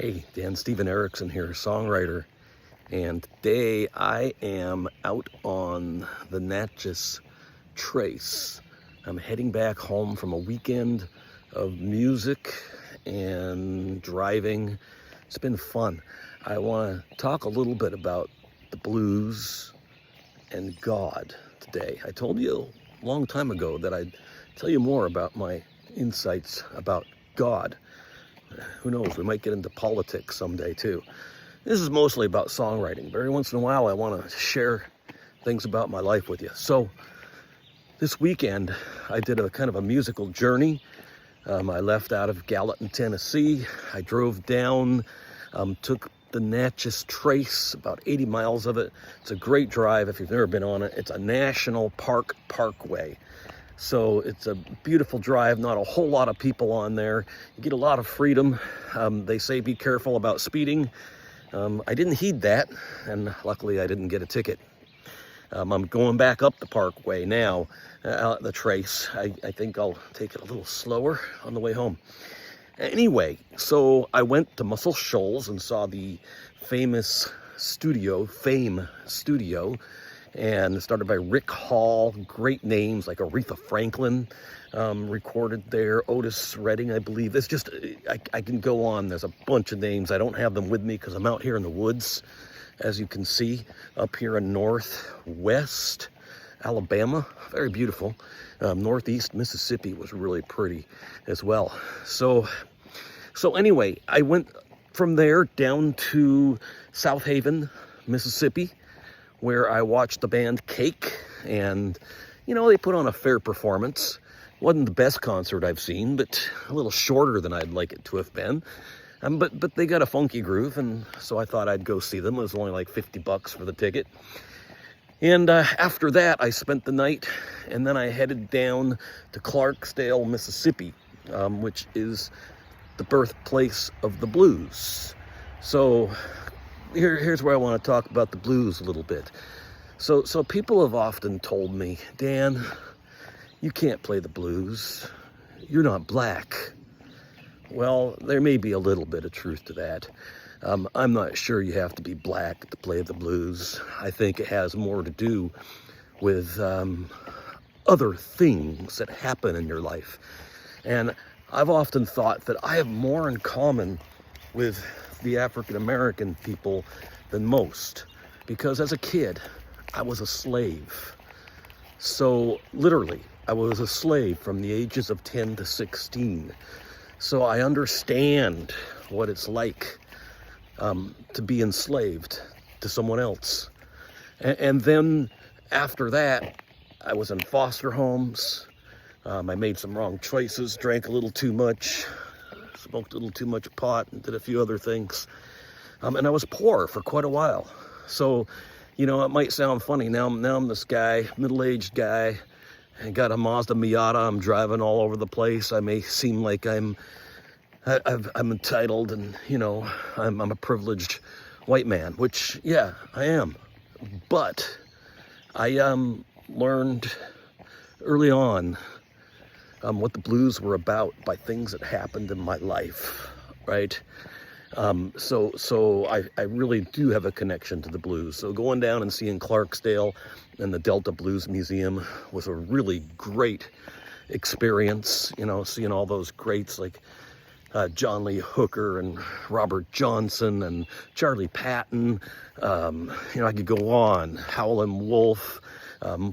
Hey, Dan Stephen Erickson here, songwriter, and today I am out on the Natchez Trace. I'm heading back home from a weekend of music and driving. It's been fun. I want to talk a little bit about the blues and God today. I told you a long time ago that I'd tell you more about my insights about God. Who knows, we might get into politics someday too. This is mostly about songwriting, but every once in a while I want to share things about my life with you. So this weekend I did a kind of a musical journey. I left out of Gallatin, Tennessee. I drove down, took the Natchez Trace, about 80 miles of it. It's a great drive if you've never been on it. It's a national park parkway. So it's a beautiful drive, not a whole lot of people on there. You get a lot of freedom. They say be careful about speeding. I didn't heed that, and luckily I didn't get a ticket. I'm going back up the parkway now, the Trace. I think I'll take it a little slower on the way home. Anyway, so I went to Muscle Shoals and saw the famous Fame Studio, and started by Rick Hall. Great names like Aretha Franklin recorded there, Otis Redding, I believe. It's just, I can go on. There's a bunch of names. I don't have them with me because I'm out here in the woods, as you can see, up here in northwest Alabama. Very beautiful. Northeast Mississippi was really pretty as well. So anyway, I went from there down to South Haven, Mississippi, where I watched the band Cake, and, you know, they put on a fair performance. Wasn't the best concert I've seen, but a little shorter than I'd like it to have been. But they got a funky groove, and so I thought I'd go see them. It was only like $50 for the ticket. And after that, I spent the night, and then I headed down to Clarksdale, Mississippi, which is the birthplace of the blues. So here's where I want to talk about the blues a little bit. So people have often told me, Dan, you can't play the blues. You're not black. Well, there may be a little bit of truth to that. I'm not sure you have to be black to play the blues. I think it has more to do with other things that happen in your life. And I've often thought that I have more in common with the African American people than most, because as a kid I was a slave. So literally I was a slave from the ages of 10 to 16. So I understand what it's like to be enslaved to someone else. And then after that I was in foster homes. I made some wrong choices, drank a little too much, smoked a little too much pot, and did a few other things. And I was poor for quite a while. So, you know, it might sound funny. Now I'm this guy, middle-aged guy, and got a Mazda Miata. I'm driving all over the place. I may seem like I'm entitled, and, you know, I'm a privileged white man, which, yeah, I am. But I learned early on what the blues were about by things that happened in my life, right? So I really do have a connection to the blues. So going down and seeing Clarksdale and the Delta Blues Museum was a really great experience, you know, seeing all those greats like John Lee Hooker and Robert Johnson and Charlie Patton. You know, I could go on. Howlin' Wolf.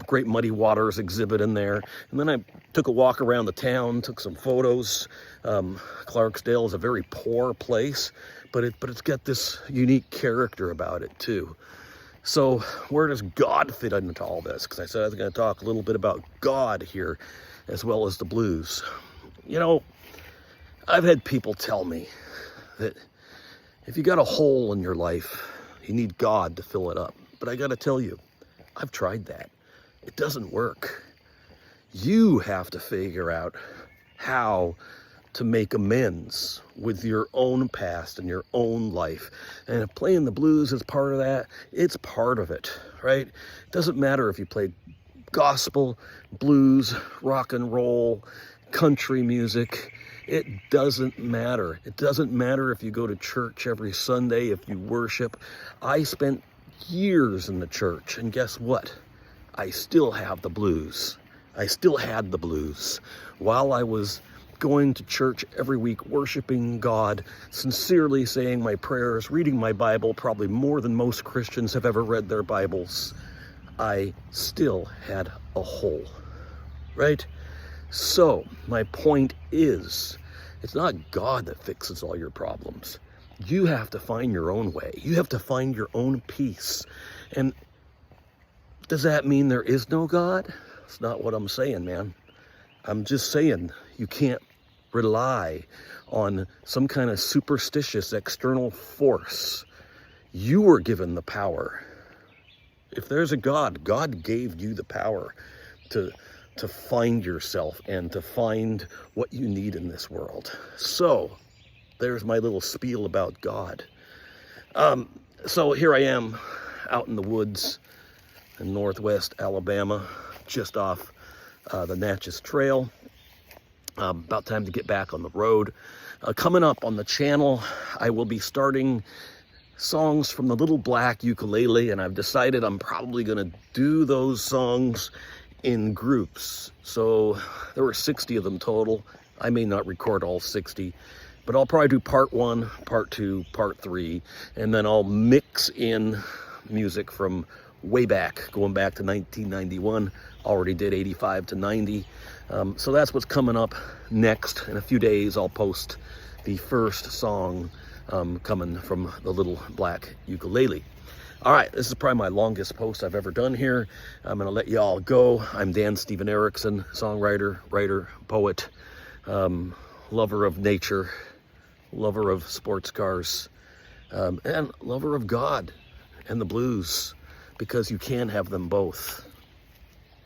Great Muddy Waters exhibit in there. And then I took a walk around the town, took some photos. Clarksdale is a very poor place, but it's got this unique character about it too. So where does God fit into all this? Because I said I was going to talk a little bit about God here, as well as the blues. You know, I've had people tell me that if you got a hole in your life, you need God to fill it up. But I got to tell you, I've tried that. It doesn't work. You have to figure out how to make amends with your own past and your own life. And if playing the blues is part of that, it's part of it, right? It doesn't matter if you play gospel, blues, rock and roll, country music. It doesn't matter. It doesn't matter if you go to church every Sunday, if you worship. I spent years in the church, and guess what? I still have the blues. I still had the blues. While I was going to church every week, worshiping God, sincerely saying my prayers, reading my Bible, probably more than most Christians have ever read their Bibles, I still had a hole, right? So my point is, it's not God that fixes all your problems. You have to find your own way. You have to find your own peace. And does that mean there is no God? That's not what I'm saying, man. I'm just saying you can't rely on some kind of superstitious external force. You were given the power. If there's a God, God gave you the power to find yourself and to find what you need in this world. So there's my little spiel about God. So here I am out in the woods in northwest Alabama, just off the Natchez Trail. About time to get back on the road. Coming up on the channel, I will be starting songs from the Little Black Ukulele, and I've decided I'm probably going to do those songs in groups. So there were 60 of them total. I may not record all 60, but I'll probably do part 1, part 2, part 3, and then I'll mix in music from way back, going back to 1991. Already did 85 to 90. So that's what's coming up next. In a few days, I'll post the first song coming from the Little Black Ukulele. All right, this is probably my longest post I've ever done here. I'm going to let you all go. I'm Dan Stephen Erickson, songwriter, writer, poet, lover of nature, lover of sports cars, and lover of God and the blues, because you can have them both.